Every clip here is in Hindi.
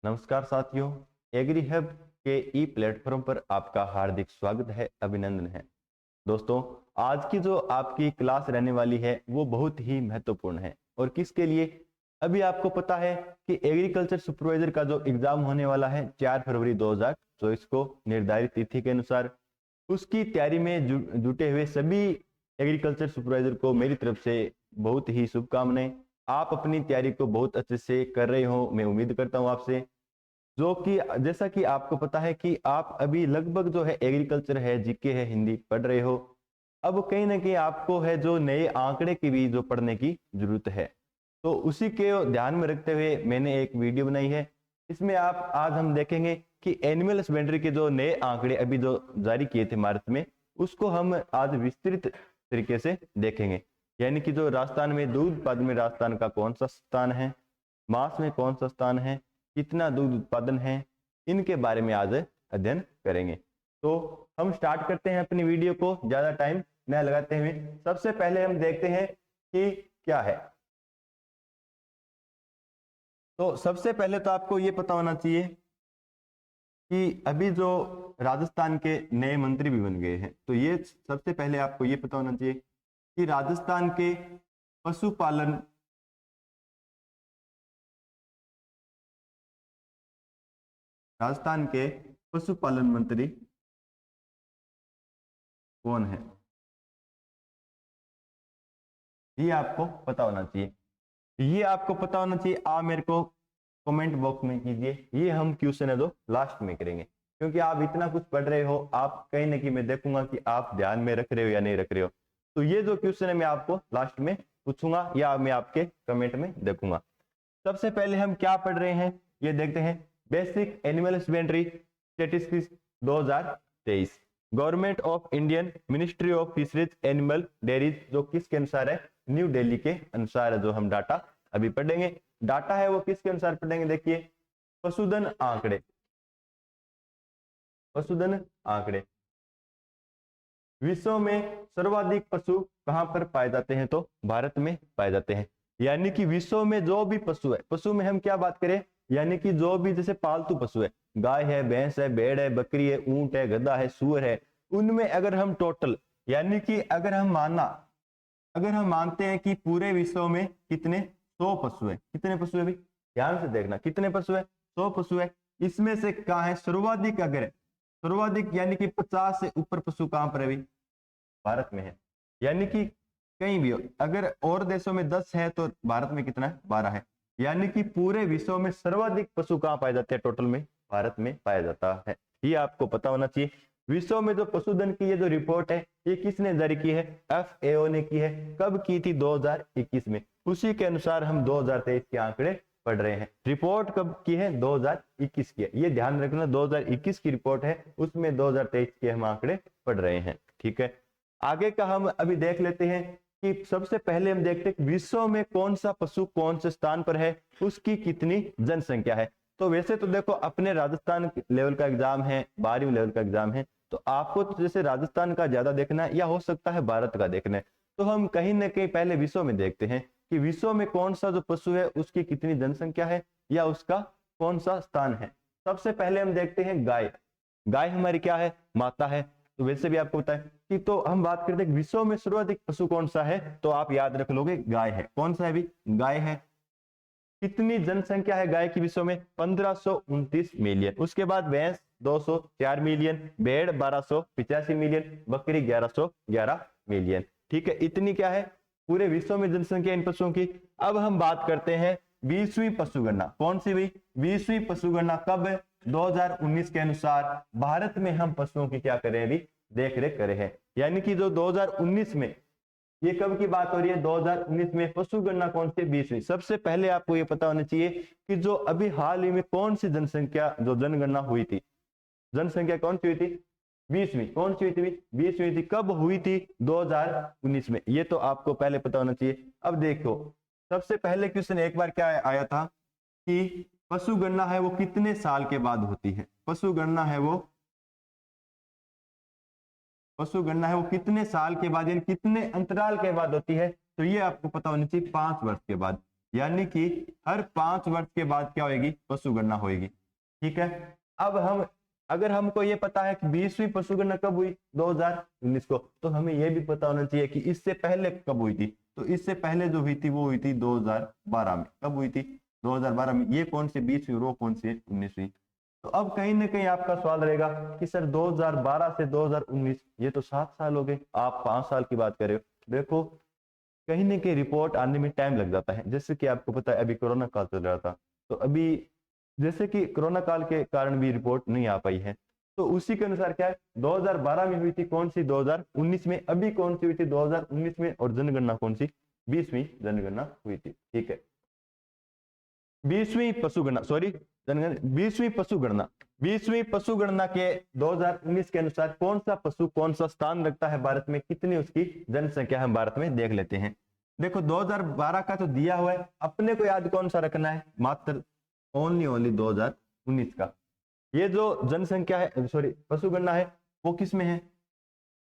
नमस्कार साथियों, एग्री हब के ई प्लेटफॉर्म पर आपका हार्दिक स्वागत है, अभिनंदन है। दोस्तों, आज की जो आपकी क्लास रहने वाली है वो बहुत ही महत्वपूर्ण है। और किसके लिए? अभी आपको पता है कि एग्रीकल्चर सुपरवाइजर का जो एग्जाम होने वाला है 4 फरवरी 2024 को निर्धारित तिथि के अनुसार, उसकी तैयारी में जुटे हुए सभी एग्रीकल्चर सुपरवाइजर को मेरी तरफ से बहुत ही शुभकामनाएं। आप अपनी तैयारी को बहुत अच्छे से कर रहे हो, मैं उम्मीद करता हूं आपसे। जो कि जैसा कि आपको पता है कि आप अभी लगभग जो है एग्रीकल्चर है, जीके है, हिंदी पढ़ रहे हो। अब कहीं ना कहीं आपको है जो नए आंकड़े की भी जो पढ़ने की जरूरत है, तो उसी के ध्यान में रखते हुए मैंने एक वीडियो बनाई है। इसमें आप आज हम देखेंगे कि एनिमल हस्बेंड्री के जो नए आंकड़े अभी जो जारी किए थे मार्च में, उसको हम आज विस्तृत तरीके से देखेंगे। यानी कि जो राजस्थान में दूध उत्पादन में राजस्थान का कौन सा स्थान है, मांस में कौन सा स्थान है, कितना दूध उत्पादन है, इनके बारे में आज अध्ययन करेंगे। तो हम स्टार्ट करते हैं अपनी वीडियो को ज्यादा टाइम न लगाते हुए। सबसे पहले हम देखते हैं कि क्या है। तो सबसे पहले तो आपको ये पता होना चाहिए कि अभी जो राजस्थान के नए मंत्री भी बन गए हैं, तो ये सबसे पहले आपको ये पता होना चाहिए कि राजस्थान के पशुपालन राजस्थान के पशुपालन मंत्री कौन है, ये आपको पता होना चाहिए। ये आपको पता होना चाहिए। आप मेरे को कमेंट बॉक्स में कीजिए। ये हम क्वेश्चन है जो लास्ट में करेंगे, क्योंकि आप इतना कुछ पढ़ रहे हो, आप कहीं ना कहीं मैं देखूंगा कि आप ध्यान में रख रहे हो या नहीं रख रहे हो। तो ये जो क्वेश्चन है मैं आपको लास्ट में पूछूंगा या मैं आपके कमेंट में देखूंगा। सबसे पहले हम क्या पढ़ रहे हैं ये देखते हैं। Basic animal husbandry statistics 2023, government of Indian ministry of fisheries animal dairies, जो किसके अनुसार है? न्यू दिल्ली के अनुसार है। जो हम डाटा अभी पढ़ेंगे, डाटा है वो किसके अनुसार पढ़ेंगे? देखिए, पशुधन आंकड़े। पशुधन आंकड़े। विश्व में सर्वाधिक पशु कहां पर पाए जाते हैं? तो भारत में पाए जाते हैं। यानी कि विश्व में जो भी पशु है, पशु में हम क्या बात करें, यानी कि जो भी जैसे पालतू पशु है, गाय है, भैंस है, भेड़ है, बकरी है, ऊंट है, गधा है, सुअर है, उनमें अगर हम टोटल, यानी कि अगर हम मानते हैं कि पूरे विश्व में कितने 100 पशु है। कितने पशु है भाई? ध्यान से देखना, कितने पशु है? 100 पशु है। इसमें से कहा है सर्वाधिक? अगर सर्वाधिक यानी कि 50 से ऊपर पशु कहां पर है भाई? भारत में है। यानी कि कहीं भी हो, अगर और देशों में 10 है तो भारत में कितना है? 12 है। यानी कि पूरे विश्व में सर्वाधिक पशु कहां पाए जाते हैं? टोटल में भारत में पाया जाता है। ये आपको पता होना चाहिए। विश्व में जो पशुधन की ये जो रिपोर्ट है, ये किसने जारी की है? FAO ने की है। कब की थी? 2021 में। उसी के अनुसार हम 2023 के आंकड़े पढ़ रहे हैं। रिपोर्ट कब की है? 2021 की है। ये ध्यान रखना, 2021 की रिपोर्ट है, उसमें 2023 के हम आंकड़े पढ़ रहे हैं। ठीक है, आगे का हम अभी देख लेते हैं कि सबसे पहले हम देखते हैं विश्व में कौन सा पशु कौन से स्थान पर है, उसकी कितनी जनसंख्या है। तो वैसे तो देखो, अपने राजस्थान लेवल का एग्जाम है, 12वीं लेवल का एग्जाम है, तो आपको तो जैसे राजस्थान का ज्यादा देखना है या हो सकता है भारत का देखना है। तो हम कहीं ना कहीं पहले विश्व में देखते हैं कि विश्व में कौन सा जो पशु है उसकी कितनी जनसंख्या है या उसका कौन सा स्थान है। सबसे पहले हम देखते हैं गाय। गाय हमारी क्या है? माता है। तो वैसे भी आपको पता है कि, तो हम बात करते हैं विश्व में सर्वाधिक पशु कौन सा है, तो आप याद रख लोगे गाय है। कौन सा है भी? गाय है। कितनी जनसंख्या है गाय की विश्व में? 1529 मिलियन। उसके बाद भैंस 204 मिलियन, भेड़ 1285 मिलियन, बकरी 1111 मिलियन। ठीक है, इतनी क्या है पूरे विश्व में जनसंख्या इन पशुओं की। अब हम बात करते हैं 20वीं पशुगणना। कौन सी हुई? 20वीं पशुगणना कब? 2019 के अनुसार भारत में हम पशुओं की क्या करें? अभी देख रेख करें हैं। यानी कि जो 2019 में, ये कब की बात हो रही है? 2019 में पशु गणना कौन सी? 20वीं। सबसे पहले आपको ये पता होना चाहिए कि जो अभी हाल ही में कौन सी जनसंख्या जो जनगणना हुई थी, जनसंख्या कौन सी हुई थी? 20वीं। कौन सी हुई थी? 20वीं थी। कब हुई थी? 2019 में। ये तो आपको पहले पता होना चाहिए। अब देखो, सबसे पहले क्वेश्चन एक बार क्या आया था कि पशु गणना है वो कितने साल के बाद होती है? पशु गणना है वो कितने साल के बाद, यानी कितने अंतराल के बाद होती है? तो ये आपको पता होना चाहिए, 5 वर्ष के बाद। यानी कि हर 5 वर्ष के बाद क्या होगी, पशु गणना होगी। ठीक है, अब हम अगर हमको ये पता है कि 20वीं पशु गणना कब हुई, 2019 को, तो हमें ये भी पता होना चाहिए कि इससे पहले कब हुई थी। तो इससे पहले जो हुई थी वो हुई थी 2012 में। कब हुई थी, 2012 में। ये कौन सी 20वीं और वो कौन सी 19वीं। तो अब कहीं ना कहीं आपका सवाल रहेगा कि सर 2012 से 2019 ये तो 7 साल हो गए, आप 5 साल की बात कर रहे हो। देखो कहीं ना कहीं रिपोर्ट आने में टाइम लग जाता है। जैसे कि आपको पता है अभी कोरोना काल चल रहा था, तो अभी जैसे कि कोरोना काल के कारण भी रिपोर्ट नहीं आ पाई है। तो उसी के अनुसार क्या है, 2012 में हुई थी कौन सी, 2019 में। अभी कौन सी हुई थी, 2019 में। और जनगणना कौन सी, 20वीं जनगणना हुई थी। ठीक है, 20वीं पशु गणना, सॉरी जनगणना, 20वीं पशु गणना। 20वीं पशु गणना के 2019 के अनुसार कौन सा पशु कौन सा स्थान रखता है भारत में, कितनी उसकी जनसंख्या हम भारत में देख लेते हैं। देखो 2012 का तो दिया हुआ है, अपने को याद कौन सा रखना है, मात्र ओनली 2019 का। ये जो जनसंख्या है, सॉरी पशु गणना है, वो किस में है,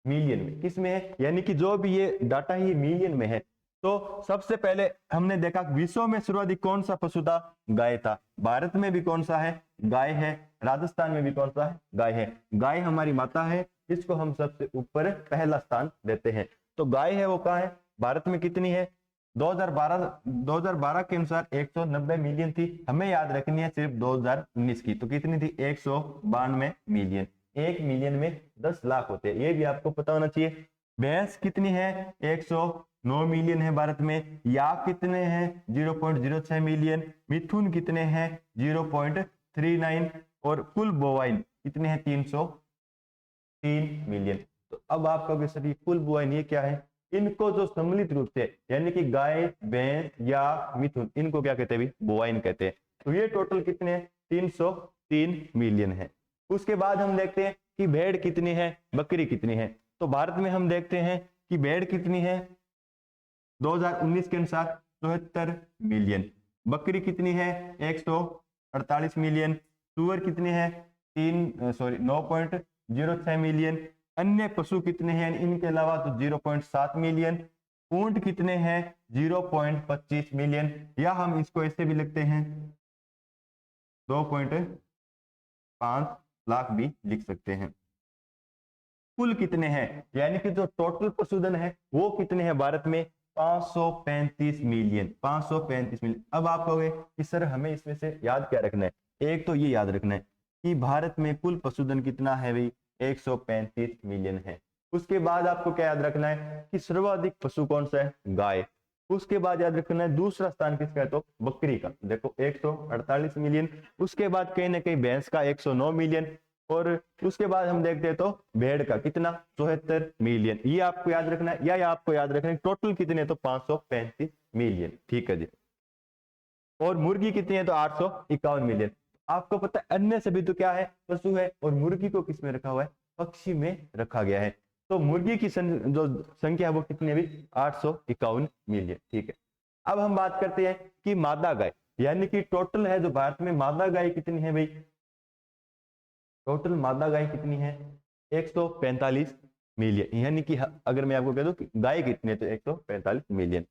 मिलियन में। किस में है, यानी कि जो भी ये डाटा है ये मिलियन में है। तो सबसे पहले हमने देखा विश्व में सर्वाधिक कौन सा पशु था, गाय था। भारत में भी कौन सा है, गाय है। राजस्थान में भी कौन सा है, गाय है। गाय हमारी माता है, इसको हम सबसे ऊपर पहला स्थान देते हैं। तो गाय है वो कहाँ है, भारत में कितनी है, 2012 के अनुसार 190 मिलियन थी। हमें याद रखनी है सिर्फ 2019 की, तो कितनी थी, 192 मिलियन। 1 मिलियन में 10 लाख होते हैं, ये भी आपको पता होना चाहिए। भैंस कितनी है, 109 मिलियन है भारत में। याक कितने हैं, 0.06 मिलियन। मिथुन कितने हैं, 0.39। और कुल बोवाइन कितने हैं, 303 मिलियन। तो अब आप कहोगे सर ये कुल बोवाइन ये क्या है, इनको जो सम्मिलित रूप से यानी कि गाय, भैंस या मिथुन, इनको क्या कहते हैं, बोवाइन कहते हैं। तो ये टोटल कितने हैं, 303 मिलियन है। उसके बाद हम देखते हैं कि भेड़ कितनी है, बकरी कितनी है। तो भारत में हम देखते हैं कि भेड़ कितनी है, 2019 के अनुसार 74 मिलियन। बकरी कितनी है, 148 मिलियन। सुअर कितने हैं, 9.06 मिलियन। अन्य पशु कितने हैं इनके अलावा, तो 0.7 मिलियन। ऊंट कितने हैं, 0.25 मिलियन। या हम इसको ऐसे भी लिखते हैं, 2.5 लाख भी लिख सकते हैं। कुल कितने हैं, यानी कि जो टोटल पशुधन है वो कितने हैं भारत में, 535 मिलियन। 535 मिलियन। अब आप कहोगे कि सर हमें इसमें से याद क्या रखना है। एक तो ये याद रखना है कि भारत में कुल पशुधन कितना है भाई, 135 मिलियन है। उसके बाद आपको क्या याद रखना है कि सर्वाधिक पशु कौन सा है, गाय। उसके बाद याद रखना है दूसरा स्थान किसका है, तो बकरी का, देखो 148 मिलियन। उसके बाद कहीं ना कहीं भैंस का 109 मिलियन। और उसके बाद हम देखते हैं तो भेड़ का कितना, 74 मिलियन। ये आपको याद रखना है, या आपको याद रखना है टोटल कितने, तो 535 मिलियन। ठीक है जी। और मुर्गी कितनी है, तो 851 मिलियन। आपको पता है अन्य सभी तो क्या है, पशु है। और मुर्गी को किस में रखा हुआ है, पक्षी में रखा गया है। तो मुर्गी की जो संख्या है वो कितनी है भी, 851 मिलियन। ठीक है, अब हम बात करते हैं कि मादा गाय, यानी कि टोटल है जो भारत में मादा गाय कितनी है भाई। टोटल मादा गाय कितनी है, 145 मिलियन। यानी कि अगर मैं आपको कह दूं कि गाय कितनी है, तो 145 मिलियन।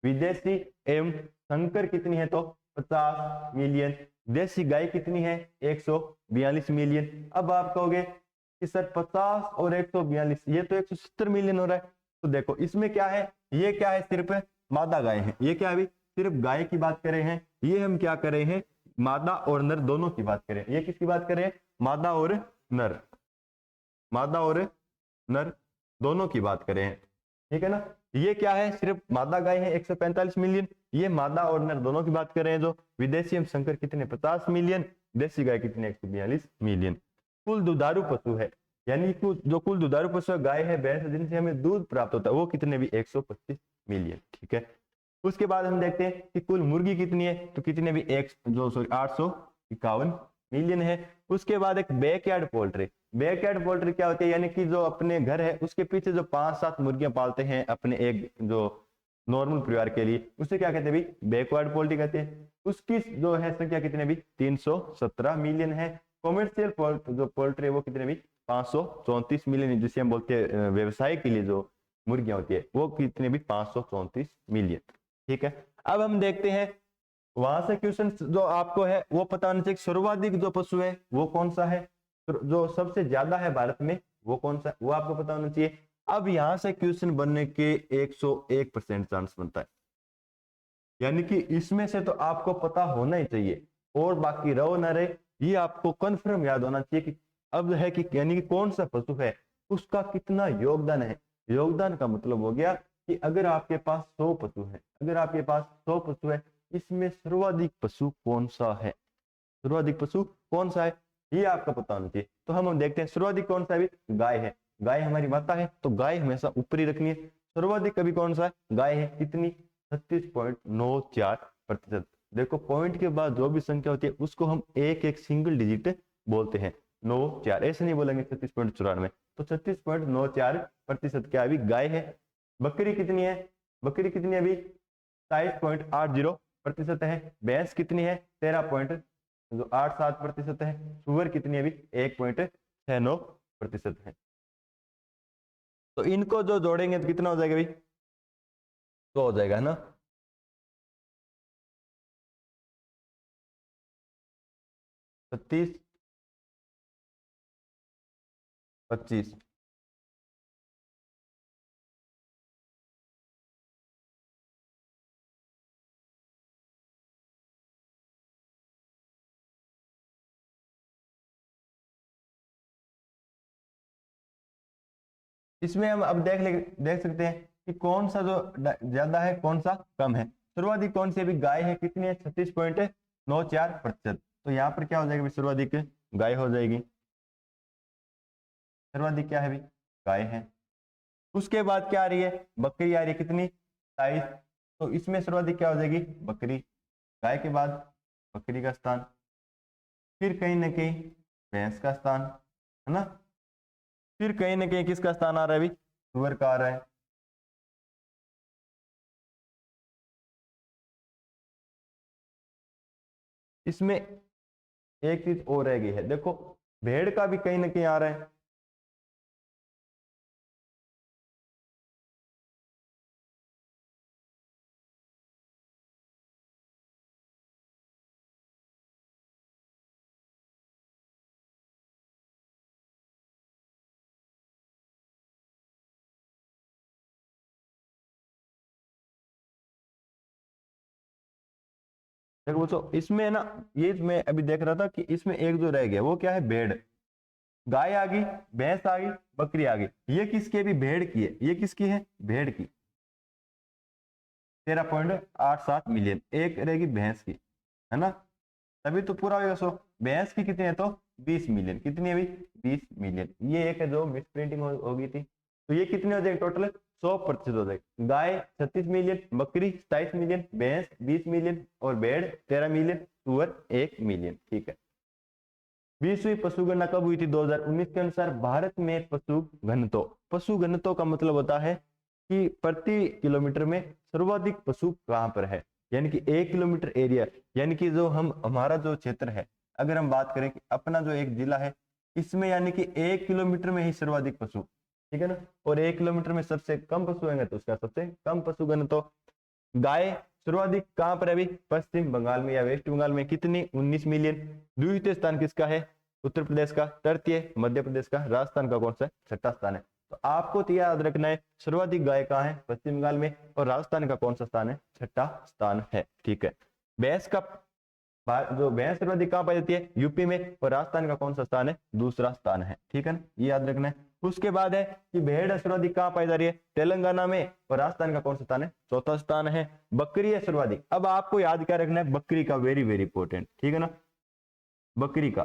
विदेशी एवं संकर कितनी है, तो 50 मिलियन। देसी गाय कितनी है, 142 मिलियन। अब आप कहोगे कि सर 50 और 142 ये तो 170 मिलियन हो रहा है। तो देखो इसमें क्या है, ये क्या है, सिर्फ मादा गाय है। ये क्या है, सिर्फ गाय की बात कर रहे हैं। ये हम क्या कर रहे हैं, मादा और नर दोनों की बात करें। ये किसकी बात करें, मादा और नर, मादा और नर दोनों की बात करें। ठीक है ना। ये क्या है, सिर्फ मादा गाय है 145 मिलियन। ये मादा और नर दोनों की बात कर रहे हैं। जो विदेशी एवं संकर कितने, 50 मिलियन। देसी गाय कितने, 142 मिलियन। कुल दुधारू पशु है, यानी जो कुल दुधारू पशु है, गाय है, भैंस है, जिनसे हमें दूध प्राप्त होता है, वो कितने भी, 125 मिलियन। ठीक है। उसके बाद हम देखते हैं कि कुल मुर्गी कितनी है, तो कितने भी 851 मिलियन है। उसके बाद एक बैकयार्ड पोल्ट्री। बैकयार्ड पोल्ट्री क्या होती है, यानी कि जो अपने घर है उसके पीछे जो 5-7 मुर्गियां पालते हैं अपने एक जो नॉर्मल परिवार के लिए, उसे क्या कहते हैं भी, बैकवर्ड पोल्ट्री कहते हैं। उसकी जो है संख्या कितने भी, 317 मिलियन है। कॉमर्शियल जो पोल्ट्री है वो कितने भी, 534 मिलियन, जिसे हम बोलते हैं व्यवसाय के लिए जो मुर्गियां होती है, वो कितने भी, 534 मिलियन। ठीक है। अब हम देखते हैं वहां से क्वेश्चन जो आपको है वो पता होना चाहिए, सर्वाधिक जो पशु है वो कौन सा है, जो सबसे ज्यादा है भारत में वो कौन सा, वो आपको पता होना चाहिए। अब यहां से क्वेश्चन बनने के 101% चांस बनता है, यानी कि इसमें से तो आपको पता होना ही चाहिए, और बाकी रहो ना रहे ये आपको कंफर्म याद होना चाहिए कि अब है कि यानी कि कौन सा पशु है उसका कितना योगदान है। योगदान का मतलब हो गया कि अगर आपके पास 100 पशु है, अगर आपके पास 100 पशु है, इसमें सर्वाधिक पशु कौन सा है, सर्वाधिक पशु कौन सा है ये आपका पता होना चाहिए। तो हम देखते हैं सर्वाधिक कौन सा है, गाय है, गाय हमारी माता है तो गाय हमेशा ऊपर ही रखनी है। सर्वाधिक कभी कौन सा है, गाय है, कितनी 36.94%। देखो पॉइंट के बाद जो भी संख्या होती है उसको हम एक एक सिंगल डिजिट बोलते हैं, 94, ऐसे नहीं बोलेंगे 36.94। तो 36.94% क्या अभी गाय है। बकरी कितनी है, बकरी कितनी है अभी 27.80% है। भैंस कितनी है 13.87% है। सुअर कितनी है अभी 1.69% है। तो इनको जो जोड़ेंगे तो कितना हो जाएगा अभी, तो हो जाएगा है ना 36, 25। इसमें हम अब देख सकते हैं कि कौन सा जो ज्यादा है कौन सा कम है। सर्वाधिक कौन सी अभी गाय है, कितनी है 36.94%। तो यहाँ पर क्या हो जाएगा सर्वाधिक गाय हो जाएगी, सर्वाधिक क्या है अभी गाय है। उसके बाद क्या आ रही है, बकरी आ रही है, कितनी 27। तो इसमें सर्वाधिक क्या हो जाएगी बकरी, गाय के बाद बकरी का स्थान, फिर कहीं ना कहीं भैंस का स्थान है ना, फिर कहीं ना कहीं किसका स्थान आ रहा है अभी सुअर का आ रहा है। इसमें एक चीज और रह गई है, देखो भेड़ का भी कहीं ना कहीं आ रहा है। देखो बच्चों इसमें ना, ये मैं अभी देख रहा था कि इसमें एक जो रह गया वो क्या है भेड़। गाय आ गई, भैंस आ गई, बकरी आ गई, ये किसकी अभी भेड़ की है, ये किसकी है भेड़ की 13.87 मिलियन। एक रहेगी भैंस की है ना, तभी तो पूरा होगा 100। भैंस की कितनी है तो 20 मिलियन, कितनी है अभी 20 मिलियन। ये एक है जो मिस प्रिंटिंग हो गई थी। तो ये कितने हो जाएगी टोटल 100% हो जाएगी। गाय 36 मिलियन, बकरी 27 मिलियन, भैंस 20 मिलियन और भेड़ 13 मिलियन, सुअर 1 मिलियन। ठीक है। 20वीं पशु गणना कब हुई थी 2019 के अनुसार भारत में पशु घनत्व, पशु घनत्व का मतलब होता है कि प्रति किलोमीटर में सर्वाधिक पशु कहां पर है, यानी कि 1 किलोमीटर एरिया, यानी कि जो हम हमारा जो क्षेत्र है, अगर हम बात करें कि अपना जो एक जिला है इसमें यानी कि 1 किलोमीटर में ही सर्वाधिक पशु, ठीक है ना, और 1 किलोमीटर में सबसे कम पशु होंगे तो उसका सबसे कम पशु घनत्व। गाय सर्वाधिक कहां पर है अभी पश्चिम बंगाल में या वेस्ट बंगाल में, कितनी 19 मिलियन। द्वितीय स्थान किसका है उत्तर प्रदेश का, तृतीय मध्य प्रदेश का, राजस्थान का कौन सा छठा स्थान है। तो आपको तो याद रखना है सर्वाधिक गाय कहाँ है पश्चिम बंगाल में, और राजस्थान का कौन सा स्थान है छठा स्थान है। ठीक है। भैंस का जो भैंस सर्वाधिक कहाँ पाई जाती है यूपी में, और राजस्थान का कौन सा स्थान है दूसरा स्थान है। ठीक है ना, ये याद रखना है। उसके बाद है कि भेड़ सर्वाधिक कहाँ पाई जा रही है तेलंगाना में, और राजस्थान का कौन सा स्थान है चौथा स्थान है। बकरी है सर्वाधिक, अब आपको याद क्या रखना है बकरी का, वेरी वेरी इंपॉर्टेंट, ठीक है ना, बकरी का।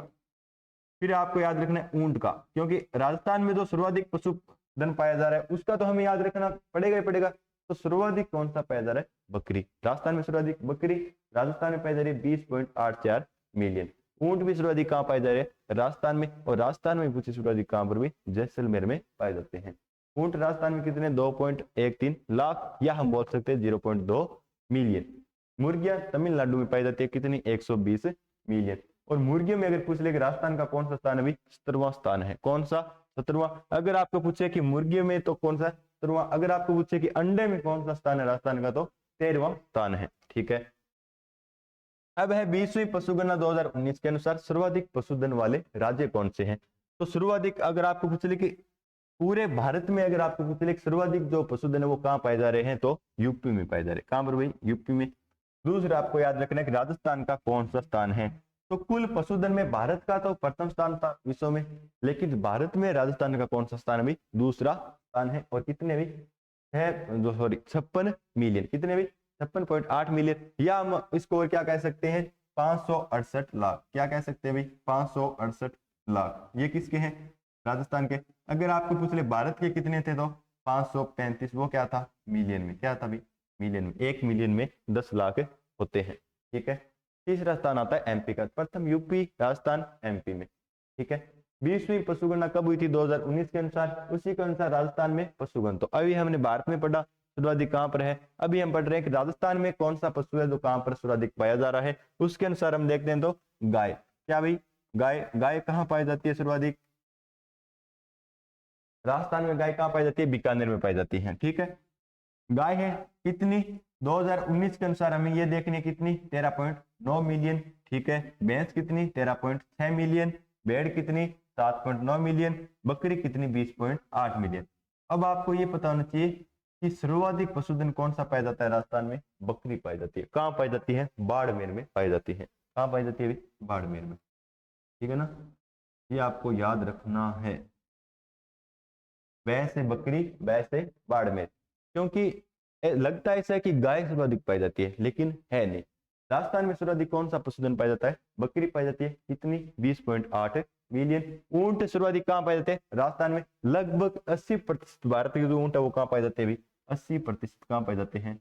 फिर आपको याद रखना है ऊंट का, क्योंकि राजस्थान में जो सर्वाधिक पशुधन पाया जा रहा है उसका तो हमें याद रखना पड़ेगा ही पड़ेगा। तो सर्वाधिक कौन सा पाया जा रहा है बकरी, राजस्थान में सर्वाधिक बकरी राजस्थान में पाई जा रही है 20.84 मिलियन। ऊंट भी सर्वाधिक कहाँ पाए जा रहे हैं राजस्थान में, और राजस्थान में पूछे सर्वाधिक कहाँ पर भी जैसलमेर में पाए जाते हैं। ऊंट राजस्थान में कितने 2.13 लाख, या हम बोल सकते हैं 0.2 मिलियन। मुर्गियां तमिलनाडु में पाई जाती है कितनी 120 मिलियन। और मुर्गियों में अगर पूछ ले कि राजस्थान का कौन सा स्थान है, 17वां स्थान है। कौन सा 17वां। अगर आपको पूछे कि मुर्गियों में तो कौन सा 17वां, अगर आपको पूछे कि अंडे में कौन सा स्थान है राजस्थान का तो 13वां स्थान है। ठीक है। अब है 20वीं पशुगणना 2019 के अनुसार सर्वाधिक पशुधन वाले राज्य कौन से हैं। तो सर्वाधिक अगर आपको पूछ ले कि पूरे भारत में अगर आपको पूछ ले सर्वाधिक जो पशुधन है वो कहाँ पाए जा रहे हैं, तो यूपी में पाए जा रहे हैं। कहाँ पर भाई, यूपी में। दूसरा आपको याद रखना है कि राजस्थान का कौन सा स्थान है। तो कुल पशुधन में भारत का तो प्रथम स्थान था विश्व में, लेकिन भारत में राजस्थान का कौन सा स्थान है भाई, दूसरा स्थान है। और कितने भी है, जो सॉरी 56 मिलियन, कितने भी 56.8 मिलियन, या हम इसको और क्या कह सकते हैं, 568 लाख। क्या कह सकते हैं भाई, 568 लाख। ये किसके हैं, राजस्थान के। अगर आपको पूछ ले भारत के कितने थे, तो 535, वो क्या था, मिलियन में। क्या था भाई, मिलियन में। 1 मिलियन में 10 लाख होते हैं, ठीक है। तीसरा स्थान आता है एमपी का, प्रथम यूपी, राजस्थान, एमपी में, ठीक है। 20वीं पशुगणना कब हुई थी, 2019 के अनुसार। उसी के अनुसार राजस्थान में पशुगण, तो अभी हमने भारत में पढ़ा सर्वाधिक कहां पर है, अभी हम पढ़ रहे हैं कि राजस्थान में कौन सा पशु है जो कहां पर सर्वाधिक पाया जा रहा है। उसके अनुसार हम देखते हैं तो गाय। क्या भाई, गाय, गाय कहां पाई जाती है सर्वाधिक, राजस्थान में। गाय कहां पाई जाती है, बीकानेर में पाई जाती है, ठीक है। गाय है कितनी, 2019 के अनुसार हमें ये देखने कितनी, 13.9 मिलियन, ठीक है। भैंस कितनी, 13.6 मिलियन। भेड़ कितनी, 7.9 मिलियन। बकरी कितनी, 20.8 मिलियन। अब आपको ये पता होना चाहिए कि सर्वाधिक पशुधन कौन सा पाया जाता है राजस्थान में, बकरी पाई जाती है। कहाँ पाई जाती है, बाड़मेर में पाई जाती है। कहाँ पाई जाती है, बाड़मेर में, ठीक है ना। ये आपको याद रखना है, भैंस से बकरी, भैंस से बाड़मेर। क्योंकि लगता है ऐसा है कि गाय सर्वाधिक पाई जाती है, लेकिन है नहीं। राजस्थान में सर्वाधिक कौन सा पशुधन पाया जाता है, बकरी पाई जाती है। कितनी, 20.8 मिलियन। ऊंट सर्वाधिक कहाँ पाए जाते हैं, राजस्थान में। लगभग 80% भारत के जो ऊंट है वो कहाँ पाए जाते हैं, 80% कहाँ पाए जाते हैं,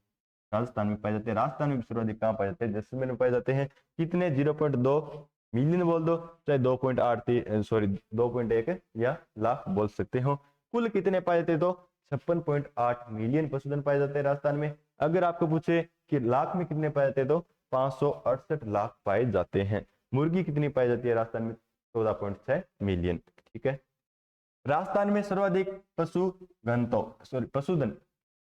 राजस्थान में पाए जाते हैं। राजस्थान में सर्वाधिक कहाँ पाए जाते हैं, जैसलमेर में पाए जाते हैं। कितने, 0.2 मिलियन बोल दो, चाहे 2.8 सॉरी 2.1 या लाख बोल सकते हो। कुल कितने पाए जाते, तो 56.8 मिलियन पशुधन पाए जाते हैं राजस्थान में। अगर आपको पूछे कि लाख में कितने पाए जाते हैं, तो 568 लाख पाए जाते हैं। मुर्गी कितनी पाई जाती है राजस्थान में, 14.6 मिलियन, ठीक है। राजस्थान में सर्वाधिक पशु घनत्व, सॉरी पशुधन,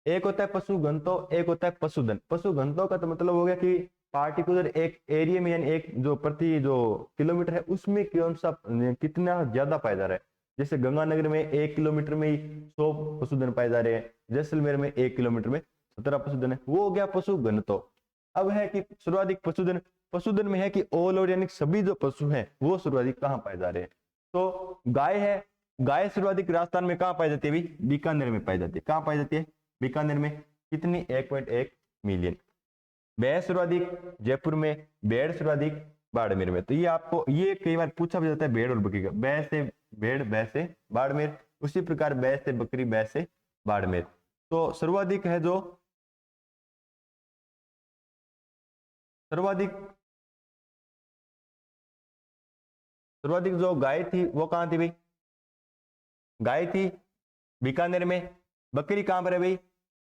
एक होता है पशु घनत्व, एक होता है पशुधन। पशु घनत्व का तो मतलब हो गया कि पार्टिकुलर एक एरिया में, यानी एक जो प्रति जो किलोमीटर है उसमें कौन सा कितना ज्यादा पाया जा रहा है। जैसे गंगानगर में 1 किलोमीटर में ही 100 पशुधन पाए जा रहे हैं, जैसलमेर में 1 किलोमीटर में 17 पशुधन है, वो हो गया पशु घनत्व। अब है कि सर्वाधिक पशुधन, पशुधन में है कि ऑल ओवर यानी सभी जो पशु हैं वो सर्वाधिक कहाँ पाए जा रहे हैं। तो गाय है, गाय सर्वाधिक राजस्थान में कहाँ पाई जाती है, बीकानेर में पाई जाती है। कहाँ पाई जाती है, बीकानेर में। कितनी, 1.1 मिलियन। भैंस सर्वाधिक जयपुर में, भेड़ सर्वाधिक बाड़मेर में। तो ये आपको ये कई बार पूछा भी जाता है भेड़ और बकरी का, भैंस से भेड़, भैंस से बाड़मेर। उसी प्रकार भैंस से बकरी, भैंस से बाड़मेर। तो सर्वाधिक है जो सर्वाधिक सर्वाधिक जो गाय थी वो कहाँ थी भाई, गाय थी बीकानेर में। बकरी कहां पर है भाई,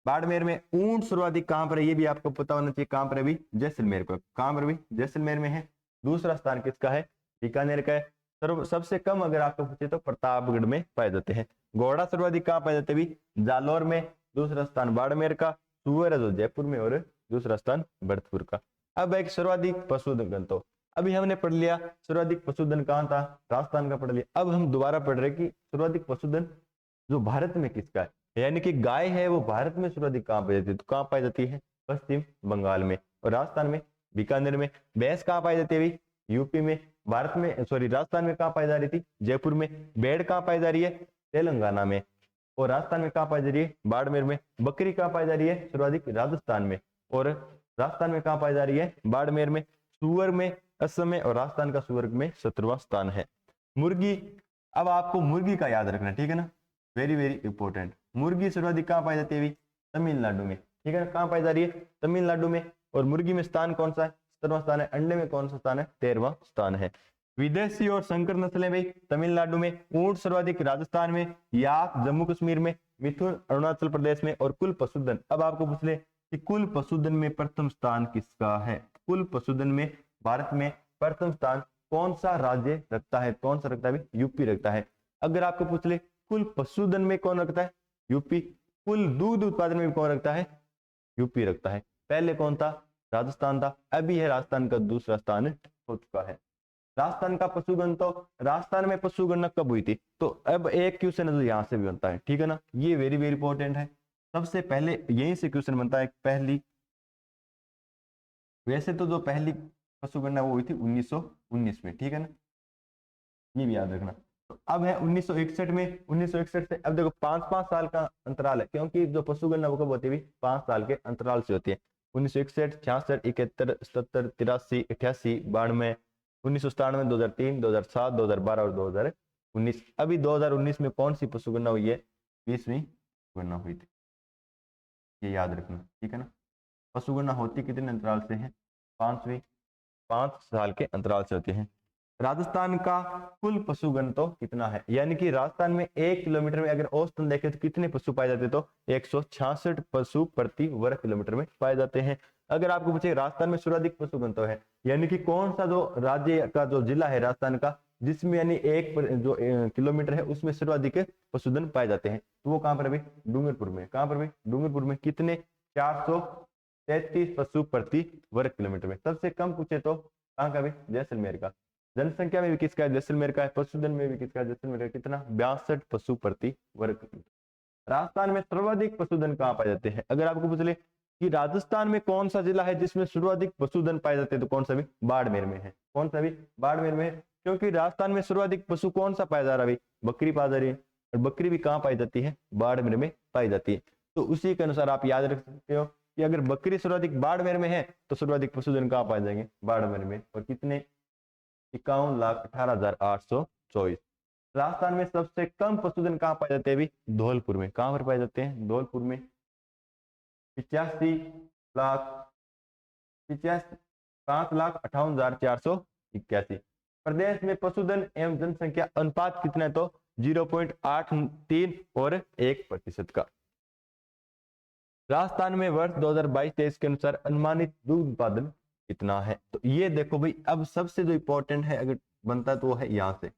बाड़मेर में। ऊंट सर्वाधिक कहां पर है, ये भी आपको पता होना चाहिए, कहां पर है भाई, जैसलमेर को। कहां पर भाई, जैसलमेर में है। दूसरा स्थान किसका है, बीकानेर का है। सबसे कम अगर आपको पूछे तो प्रतापगढ़ में पाए जाते हैं। घोड़ा सर्वाधिक कहां पाए जाते हैं, जालौर में। दूसरा स्थान बाड़मेर का। सुअर है जो जयपुर में, और दूसरा स्थान भरतपुर का। अब एक सर्वाधिक पशुधन, तो अभी हमने पढ़ लिया सर्वाधिक पशुधन कहां था, राजस्थान का पढ़ लिया। अब हम दोबारा पढ़ रहे कि सर्वाधिक पशुधन जो भारत में किसका है, यानी कि गाय है वो भारत में सर्वाधिक कहां पाई जाती है, तो कहां पाई जाती है, पश्चिम बंगाल में। और राजस्थान में, बीकानेर में। भैंस कहां पाई जाती है, यूपी में। भारत में, सॉरी राजस्थान में कहां पाई जा रही थी, जयपुर में। भेड़ कहां पाई जा रही है, तेलंगाना में। और राजस्थान में कहां पाई जा रही है, बाड़मेर में। बकरी कहां पाई जा रही है सर्वाधिक, राजस्थान में। और राजस्थान में कहां पाई जा रही है, बाड़मेर में। सुअर में असम में, और राजस्थान का सुअर में 17वां स्थान है। मुर्गी, अब आपको मुर्गी का याद रखना, ठीक है ना, वेरी वेरी इंपॉर्टेंट। मुर्गी सर्वाधिक कहां पाई जाती है, तमिलनाडु में, ठीक है ना। कहां पाई जा रही है, तमिलनाडु में। और मुर्गी में स्थान कौन सा है, 17वां स्थान है। अंडे में कौन सा स्थान है, 13वां स्थान है। विदेशी और संकर नस्लें भाई तमिलनाडु में। ऊंट सर्वाधिक राजस्थान में। याक जम्मू कश्मीर में। मिथुन अरुणाचल प्रदेश में। और कुल पशुधन, अब आपको पूछ ले कि कुल पशुधन में प्रथम स्थान किसका है। कुल पशुधन में भारत में प्रथम स्थान कौन सा राज्य रखता है, कौन सा रखता है, यूपी रखता है। अगर आपको पूछ ले कुल पशुधन में कौन रखता है, यूपी। कुल दूध उत्पादन में कौन रखता है, यूपी रखता है। पहले कौन था, राजस्थान था, अभी है राजस्थान का दूसरा स्थान हो चुका है। राजस्थान का पशुगण, तो राजस्थान में पशुगणना कब हुई थी, तो अब एक क्वेश्चन है जो यहाँ से भी बनता है, ठीक है ना, ये वेरी वेरी इंपॉर्टेंट है। सबसे पहले यहीं से क्वेश्चन बनता है पहली, वैसे तो जो पहली पशुगणना वो हुई थी 1919 में, ठीक है ना, ये भी याद रखना। तो अब है 1961 में, 1961 से अब देखो 5-5 साल का अंतराल है, क्योंकि जो पशुगणना वो कब होती है, 5 साल के अंतराल से होती है। 1961, 66, 71, 77, 83, 88, 92, 1997, 2003, 2007, 2012 और 2019। अभी 2019 में कौन सी पशुगणना हुई है, 20वीं गणना हुई थी, ये याद रखना, ठीक है ना। पशुगणना होती कितने अंतराल से है, 5 साल के अंतराल से होती है। राजस्थान का कुल पशुगण तो कितना है, यानी कि राजस्थान में 1 किलोमीटर में अगर औसतन देखें तो कितने पशु पाए जाते हैं, तो 166 पशु प्रति वर्ग किलोमीटर में पाए जाते हैं। अगर आपको पूछे राजस्थान में सर्वाधिक पशुगण तो है, यानी कि कौन सा जो राज्य का जो जिला है राजस्थान का, जिसमें यानी जो किलोमीटर है उसमें सर्वाधिक पशुधन पाए जाते हैं, तो वो कहां पर अभी, डूंगरपुर में। कहां पर भी, डूंगरपुर में। कितने, 433 पशु प्रति वर्ग किलोमीटर में। सबसे कम पूछे तो कहां का भी, जैसलमेर का। जनसंख्या में भी किसका है, जैसलमेर का है। पशुधन में भी किसका है, जैसलमेर का। कितना, 62 पशु प्रति वर्ग किलोमीटर। राजस्थान में सर्वाधिक पशुधन कहां पाए जाते हैं, अगर आपको पूछ ले कि राजस्थान में कौन सा जिला है जिसमें सर्वाधिक पशुधन पाए जाते हैं, तो कौन सा भी, बाड़मेर में है। कौन सा भी, बाड़मेर में है, क्योंकि राजस्थान में सर्वाधिक पशु कौन सा पाया जा रहा है, बकरी पाई जा रही है, और बकरी भी कहाँ पाई जाती है, बाड़मेर में पाई जाती है। तो उसी के अनुसार आप याद रख सकते हो कि अगर बकरी सर्वाधिक बाड़मेर में है तो सर्वाधिक पशुधन कहाँ पाए जाएंगे, बाड़मेर में। और कितने, 51,18,824। राजस्थान में सबसे कम पशुधन कहाँ पाए जाते हैं, अभी धौलपुर में। कहाँ पर पाए जाते हैं, धौलपुर में। 5,58,481। प्रदेश में पशुधन एवं जनसंख्या अनुपात कितना है, तो 0.83 और 1% का। राजस्थान में वर्ष 2022-23 के अनुसार अनुमानित दूध उत्पादन कितना है, तो ये देखो भाई, अब सबसे जो इंपॉर्टेंट है अगर बनता है तो वो है यहां से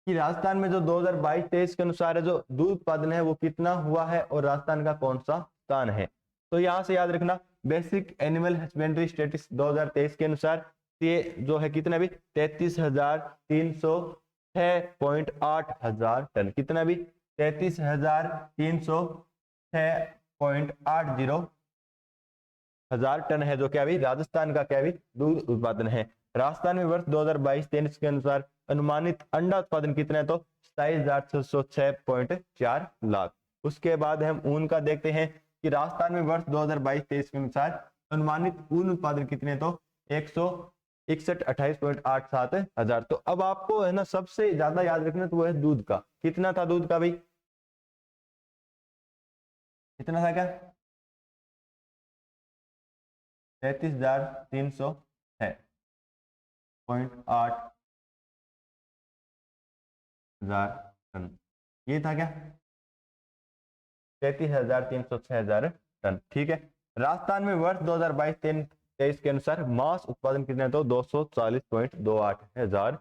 कि राजस्थान में जो 2022-23 के अनुसार है जो दूध उत्पादन है वो कितना हुआ है और राजस्थान का कौन सा स्थान है। तो यहां से याद रखना, बेसिक एनिमल हस्बेंड्री स्टेटिस 2023 के अनुसार ये जो है कितना भी, 33,306.8 हजार टन। कितना भी, 33,306.80 हजार टन है, जो क्या भी राजस्थान का क्या भी दूध उत्पादन है। राजस्थान में वर्ष 2022-23 के अनुसार अनुमानित अंडा उत्पादन कितना है, तो 27,606.4 लाख। उसके बाद हम ऊन का देखते हैं कि राजस्थान में वर्ष 2022-23 के अनुसार अनुमानित ऊन उत्पादन कितने, तो 161,28.87 हजार। तो अब आपको है ना सबसे ज्यादा याद रखना तो वो है दूध का। कितना था दूध का भाई, कितना था क्या, 33,306.8 हजार टन। ये था क्या, 33,306 टन, ठीक है। राजस्थान में वर्ष 2022-23 के अनुसार मांस उत्पादन कितना है, तो 240.28 हजार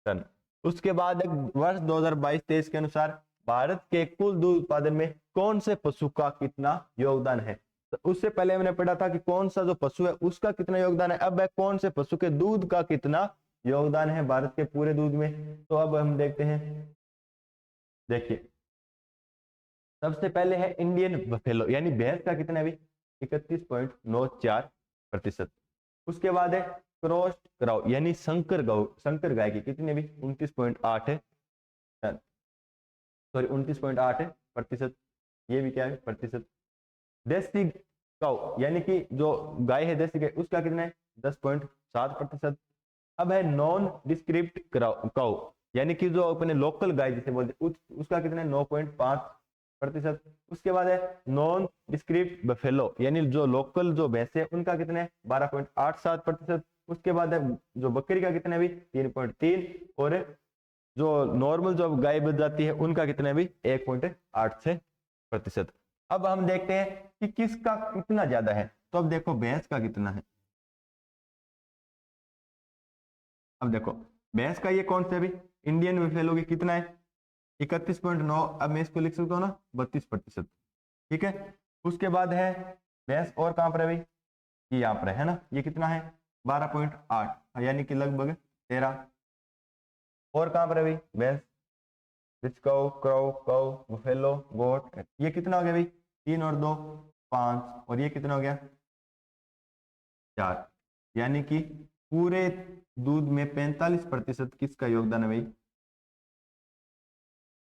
टन। उसके बाद वर्ष 2022-23 के अनुसार भारत के कुल दूध उत्पादन में कौन से पशु का कितना योगदान है। तो उससे पहले हमने पढ़ा था कि कौन सा जो पशु है उसका कितना योगदान है, अब है कौन से पशु के दूध का कितना योगदान है भारत के पूरे दूध में। तो अब हम देखते हैं, देखिए सबसे पहले है इंडियन बफेलो, यानी भैंस का कितना है, 31.94%। उसके बाद है क्रॉस्ड क्राउ, यानी संकर गाय की कितने भी, 29.8 टन, सॉरी 29.8%। ये भी क्या है, प्रतिशत। देसी काउ, यानी कि जो गाय है देसी गाय, उसका कितना है, 10.7%। अब है नॉन डिस्क्रिप्ट काउ, यानी कि जो अपने लोकल गाय जिसे बोलते उसका कितना है, 9.5%। उसके बाद है नॉन डिस्क्रिप्ट बफेलो, यानी जो लोकल जो भैंसे है उनका कितना है, 12.87%। उसके बाद है जो बकरी का कितना है भी, 3.3, और जो नॉर्मल जो गाय बच जाती है उनका कितना है भी, 1.86%। अब हम देखते हैं कि किसका कितना ज्यादा है। तो अब देखो भैंस का कितना है, अब देखो भैंस का ये कौन सा भी, इंडियन बफेलो की कितना है, 31.9। अब मैं इसको लिख सकता हूँ ना, 32%, ठीक है। उसके बाद है भैंस और कहाँ पर है भाई, ये यहाँ पर है ना, ये कितना है 12.8 यानी कि लगभग 13। और कहाँ पर है भाई भैंस, विच काउ, क्राउ, काउ, बुफेलो, गोट, ये कितना हो गया भाई 3 और 2 5, और ये कितना हो गया 4। यानी कि पूरे दूध में 45% किसका योगदान है भाई,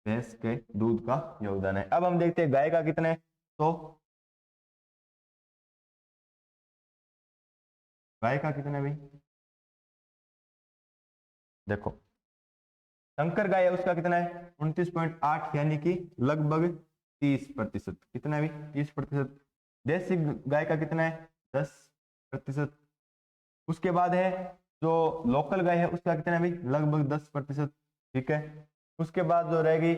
भैंस के दूध का योगदान है। अब हम देखते हैं गाय का कितना है, तो गाय का कितना है भाई, देखो संकर गाय है उसका कितना है 29.8 यानी कि लगभग 30%। कितना है भाई 30%। देसी गाय का कितना है 10%। उसके बाद है जो लोकल गाय है उसका कितना है भाई लगभग 10%। ठीक है, उसके बाद जो रहेगी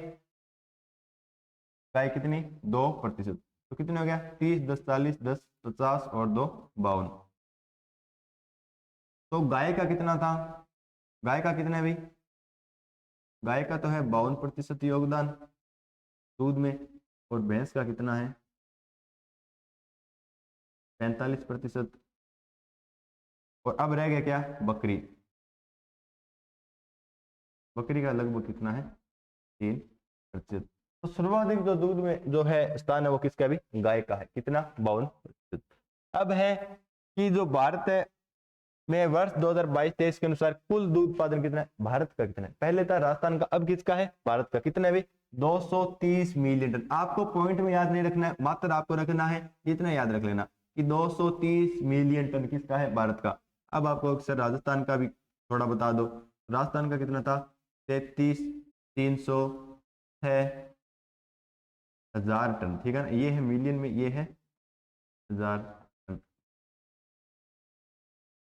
गाय कितनी 2%। तो कितने हो गया 30 10 40 10 50 और 2 52। तो गाय का कितना था, गाय का कितना है भाई, गाय का तो है 52% योगदान दूध में, और भैंस का कितना है 45%। और अब रह गया क्या बकरी, बकरी का लगभग कितना है 3%। तो सर्वाधिक जो दूध में जो है स्थान है वो किसका है भी गाय का है, कितना 52%। अब है कि जो भारत है में वर्ष 2022-23 के अनुसार कुल दूध उत्पादन कितना है, भारत का कितना है, पहले था राजस्थान का, अब किसका है भारत का, कितना है भाई 230 मिलियन टन। आपको पॉइंट में याद नहीं रखना है, मात्र आपको रखना है इतना याद रख लेना कि 230 मिलियन टन किसका है भारत का। अब आपको अक्सर राजस्थान का भी थोड़ा बता दो, राजस्थान का कितना था 33,306,000 टन। ठीक है ना, ये है मिलियन में, ये है हजार टन।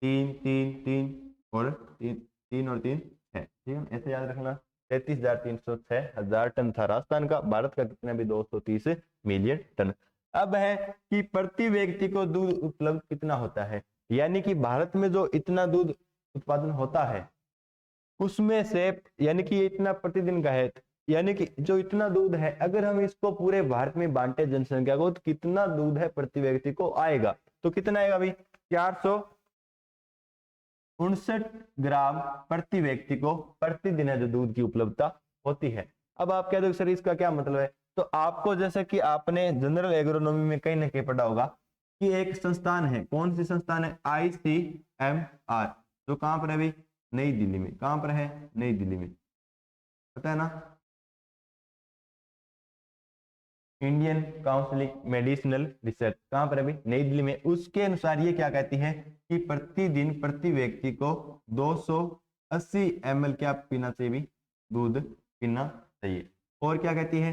3 3 3 और 3 है, ठीक है, ऐसे याद रखना। 33,306,000 टन था राजस्थान का, भारत का कितना भी 230 मिलियन टन। अब है कि प्रति व्यक्ति को दूध उपलब्ध कितना होता है, यानी कि भारत में जो इतना दूध उत्पादन होता है उसमें से, यानी कि ये इतना प्रतिदिन का है, यानी कि जो इतना दूध है अगर हम इसको पूरे भारत में बांटे जनसंख्या को, तो कितना दूध है प्रति व्यक्ति को आएगा, तो कितना आएगा भाई 459 ग्राम प्रति व्यक्ति को प्रतिदिन है जो दूध की उपलब्धता होती है। अब आप कह दो सर इसका क्या मतलब है, तो आपको जैसा कि आपने जनरल एग्रोनॉमी में कहीं ना कहीं पढ़ा होगा कि एक संस्थान है, कौन सी संस्थान है ICMR, जो कहां पर है भाई नई दिल्ली में, कहां पर है नई दिल्ली में, पता है ना, इंडियन काउंसिल मेडिसिनल रिसर्च, कहां पर है भाई नई दिल्ली में। उसके अनुसार ये क्या कहती है कि प्रतिदिन प्रति व्यक्ति को 280 ml क्या पीना चाहिए भी, दूध पीना चाहिए। और क्या कहती है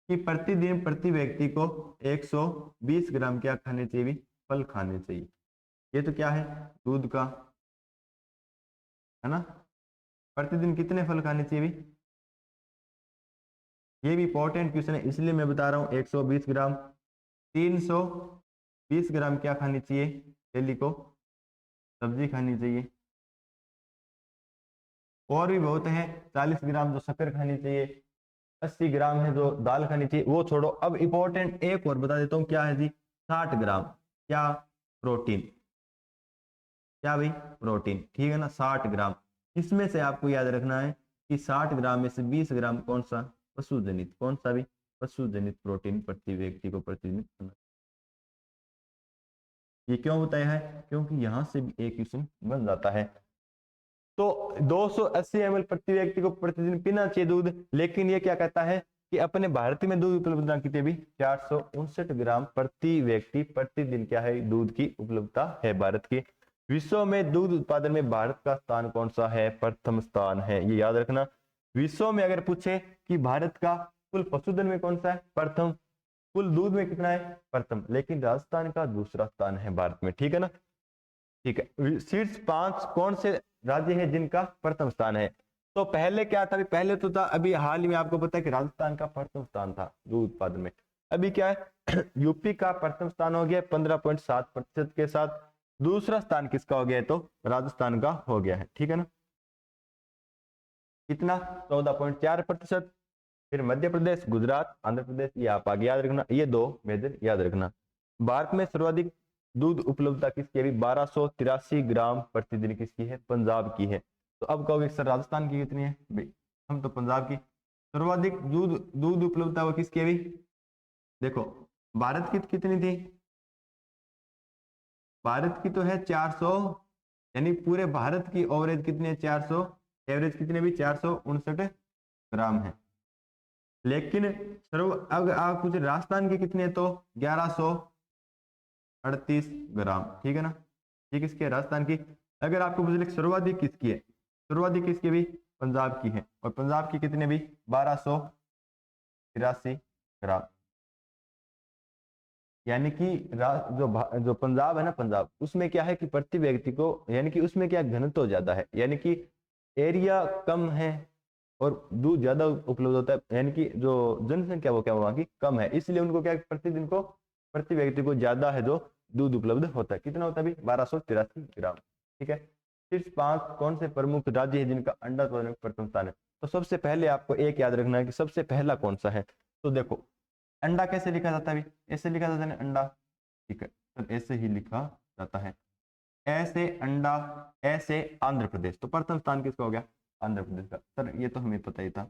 कि प्रतिदिन प्रति व्यक्ति को 120 ग्राम क्या खाने चाहिए भी, फल खाने चाहिए। ये तो क्या है दूध का, है ना, प्रतिदिन कितने फल खाने चाहिए भी, ये भी इंपॉर्टेंट क्वेश्चन है इसलिए मैं बता रहा हूँ 120 ग्राम। 320 ग्राम क्या खानी चाहिए डेली को, सब्जी खानी चाहिए। और भी बहुत है, 40 ग्राम जो शक्कर खानी चाहिए, 80 ग्राम है जो दाल खानी चाहिए, वो छोड़ो। अब इंपॉर्टेंट एक और बता देता हूँ क्या है जी, 60 ग्राम क्या प्रोटीन, क्या भाई प्रोटीन, ठीक है ना 60 ग्राम। इसमें से आपको याद रखना है कि 60 ग्राम में से 20 ग्राम कौन सा पशु जनित, कौन सा भी पशु जनित प्रोटीन प्रति व्यक्ति को प्रतिदिन खाना। ये क्यों बताया है, क्योंकि यहां से भी एक क्वेश्चन बन जाता है। तो 280 ml प्रति व्यक्ति को प्रतिदिन पीना चाहिए दूध, लेकिन ये क्या कहता है कि अपने भारत में दूध उपलब्धता कितनी भी 459 ग्राम प्रति व्यक्ति प्रतिदिन क्या है दूध की उपलब्धता है भारत की। विश्व में दूध उत्पादन में भारत का स्थान कौन सा है, प्रथम स्थान है, ये याद रखना। विश्व में अगर पूछे कि भारत का कुल पशुधन में कौन सा है प्रथम, कुल दूध में कितना है प्रथम, लेकिन राजस्थान का दूसरा स्थान है भारत में, ठीक है ना। ठीक है, शीर्ष 5 कौन से राज्य है जिनका प्रथम स्थान है, तो पहले क्या था, पहले तो था, अभी हाल ही में आपको पता है कि राजस्थान का प्रथम स्थान था दूध उत्पादन में। अभी क्या है यूपी का प्रथम स्थान हो गया 15.7% के साथ, दूसरा स्थान किसका हो गया है तो राजस्थान का हो गया है, ठीक है ना, कितना 14.4%। फिर मध्य प्रदेश, गुजरात, आंध्र प्रदेश, ये आप आगे याद रखना, ये दो मेजर याद रखना। भारत में सर्वाधिक दूध उपलब्धता किसकी है? 1283 ग्राम प्रतिदिन किसकी है? पंजाब की है। तो अब कहोगे सर राजस्थान की कितनी है? भाई हम तो पंजाब की। सर्वाधिक दूध दूध उपलब्धता वो किसकी है भाई? देखो भारत की कितनी थी? भारत की तो है 400, यानी पूरे भारत की ओवरेज कितनी है? 400, एवरेज कितने भी 459 ग्राम है। लेकिन सर्व अगर आप कुछ राजस्थान की कितनी है तो 1138 ग्राम, ठीक है ना? ये किसकी है? राजस्थान की। अगर आपको पूछ ले सर्वाधिक किसकी है, सर्वाधिक किसकी भी? पंजाब की है। और पंजाब की कितने भी? 1283 ग्राम। यानी कि जो पंजाब है ना, पंजाब उसमें क्या है कि प्रति व्यक्ति को, यानी कि उसमें क्या घनत्व ज्यादा है, यानी कि एरिया कम है और दूध ज्यादा उपलब्ध होता है, यानी कि जो जनसंख्या वो क्या वहां की कम है, इसलिए उनको क्या प्रतिदिन को प्रति व्यक्ति को ज्यादा है जो दूध उपलब्ध होता है। कितना होता है? 1283 ग्राम, ठीक है। शीर्ष 5 कौन से प्रमुख राज्य है जिनका अंडा उत्पादन में प्रथम स्थान है? तो सबसे पहले आपको एक याद रखना है कि सबसे पहला कौन सा है। तो देखो अंडा कैसे लिखा जाता है? ऐसे लिखा जाता है ना अंडा, ठीक है, तो ऐसे ही लिखा जाता है। ऐसे अंडा, ऐसे आंध्र प्रदेश। तो प्रथम स्थान किसका हो गया? आंध्र प्रदेश का। सर ये तो हमें पता ही था।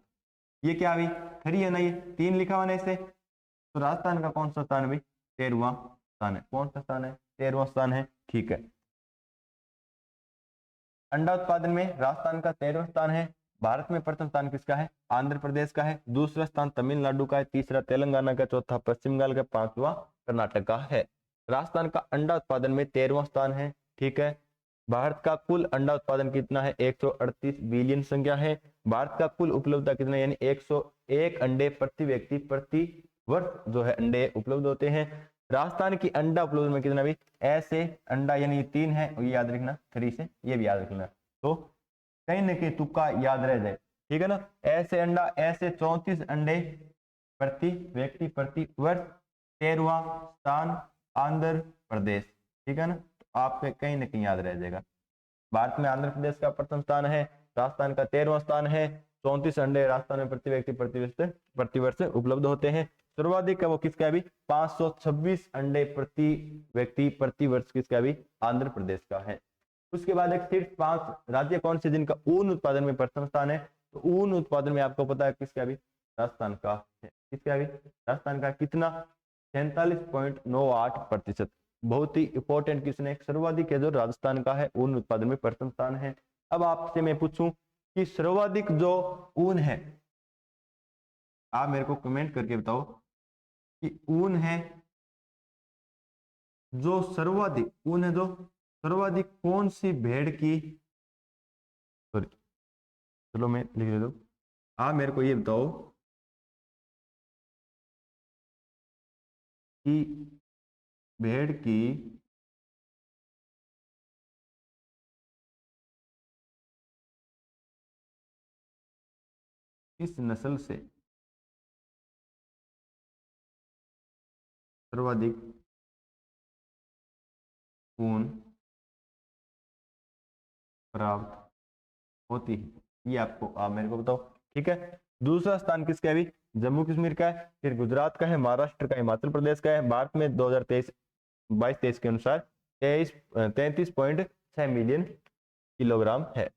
ये क्या अभी खरी है ना, ये 3 लिखा हुआ ना ऐसे। तो राजस्थान का कौन सा स्थान है भाई? 13वां स्थान है। कौन सा स्थान है? 13वां स्थान है, ठीक है। अंडा उत्पादन में राजस्थान का 13वां स्थान है। भारत में प्रथम स्थान किसका है? आंध्र प्रदेश का है। दूसरा स्थान तमिलनाडु का है। तीसरा तेलंगाना का। चौथा पश्चिम बंगाल का। 5वां कर्नाटक का है। राजस्थान का अंडा उत्पादन में 13वां स्थान है, ठीक है। भारत का कुल अंडा उत्पादन कितना है? 138 बिलियन संख्या है। भारत का कुल उपलब्धता कितना है? यानी 101 अंडे प्रति व्यक्ति प्रति वर्ष जो है अंडे उपलब्ध होते हैं। राजस्थान की अंडा उपलब्ध में कितना भी? ऐसे अंडा, यानी ये 3 है, ये याद रखना 3 से, ये भी याद रखना। तो कहीं ना कहीं तुक्का याद रह जाए, ठीक है ना। ऐसे अंडा, ऐसे 34 अंडे प्रति व्यक्ति प्रति वर्ष। 13वां स्थान आंध्र प्रदेश, ठीक है ना। तो आपके कहीं ना कहीं याद रह जाएगा। भारत में आंध्र प्रदेश का प्रथम स्थान है, राजस्थान का 13वां स्थान है। 34 अंडे राजस्थान में प्रति व्यक्ति प्रति वर्ष उपलब्ध होते हैं। सर्वाधिक का वो किसका है भी? 526 अंडे प्रति व्यक्ति प्रति वर्ष किसका भी? आंध्र प्रदेश का है। उसके बाद एक शीर्ष 5 राज्य कौन से जिनका ऊन उत्पादन में प्रथम स्थान है? तो ऊन उत्पादन में आपको पता है किसका भी? राजस्थान का है। किसका भी? राजस्थान का। कितना? 47.98%। बहुत ही इंपॉर्टेंट क्वेश्चन है। सर्वाधिक है जो राजस्थान का है, ऊन उत्पादन में प्रथम स्थान है। अब आपसे मैं पूछूं कि सर्वाधिक जो ऊन है, आप मेरे को कमेंट करके बताओ कि ऊन है जो सर्वाधिक, ऊन है जो सर्वाधिक कौन सी भेड़ की, सॉरी चलो मैं लिख देता हूं। आप मेरे को ये बताओ कि भेड़ की किस नस्ल से सर्वाधिक ऊन प्राप्त होती है, ये आपको आप मेरे को बताओ, ठीक है। दूसरा स्थान किसका है? जम्मू कश्मीर का है। फिर गुजरात का है, महाराष्ट्र का, हिमाचल प्रदेश का है। भारत में 2023 के अनुसार 33.6 मिलियन किलोग्राम है,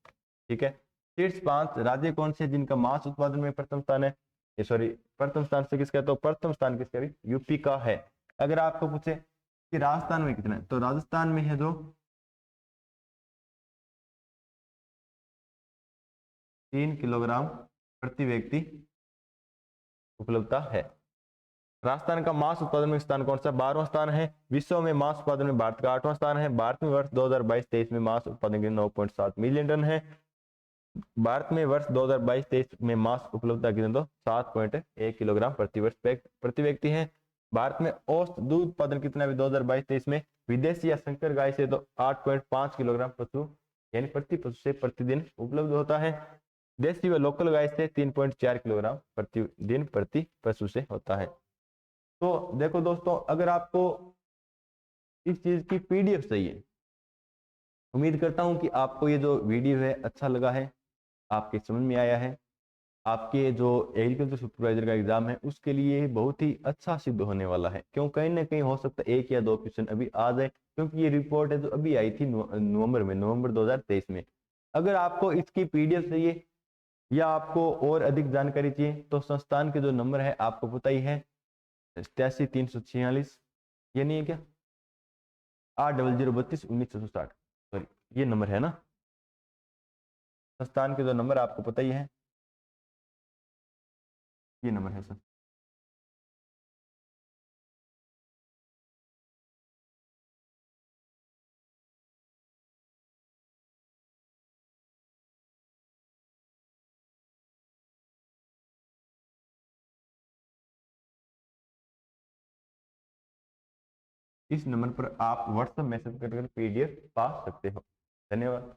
ठीक है। शीर्ष 5 राज्य कौन से जिनका मांस उत्पादन में प्रथम स्थान है? सॉरी, प्रथम स्थान से किसका? तो प्रथम स्थान किसका भी? यूपी का है। अगर आपको पूछे कि राजस्थान में कितना है, तो राजस्थान में है जो 3 किलोग्राम प्रति व्यक्ति उपलब्धता है। राजस्थान का मांस उत्पादन में स्थान कौन सा? 12वां स्थान है। विश्व में मांस उत्पादन में भारत का 8वां स्थान है। भारत में वर्ष 2022-23 में मांस उत्पादन की 9.7 मिलियन टन है। भारत में वर्ष 2022-23 में मांस उपलब्धता कितनी? तो 7.1 किलोग्राम प्रति वर्ष प्रति व्यक्ति है। भारत में औसत दूध उत्पादन कितना है 2022-23 में? विदेशी या संकर गाय से तो 8.5 किलोग्राम पशु, यानी प्रति पशु से प्रतिदिन उपलब्ध होता है। देसी व लोकल गाय से 3.4 किलोग्राम प्रतिदिन प्रति पशु से होता है। तो देखो दोस्तों, अगर आपको इस चीज की पीडीएफ चाहिए, उम्मीद करता हूं कि आपको ये जो वीडियो है अच्छा लगा है, आपके समझ में आया है। आपके जो एग्रीकल्चर सुपरवाइजर का एग्जाम है उसके लिए बहुत ही अच्छा सिद्ध होने वाला है। क्यों, कहीं ना कहीं हो सकता है 1 या 2 क्वेश्चन अभी आ जाए, क्योंकि ये रिपोर्ट है जो अभी आई थी नवंबर में, नवंबर 2023 में। अगर आपको इसकी पीडीएफ चाहिए या आपको और अधिक जानकारी चाहिए तो संस्थान के जो नंबर है आपको पता ही है, 87 346, ये नहीं है क्या, 80032 1960, सॉरी ये नंबर है ना। संस्थान के जो नंबर आपको पता ही है, ये नंबर है सर। इस नंबर पर आप व्हाट्सएप मैसेज कर पीडीएफ पा सकते हो। धन्यवाद।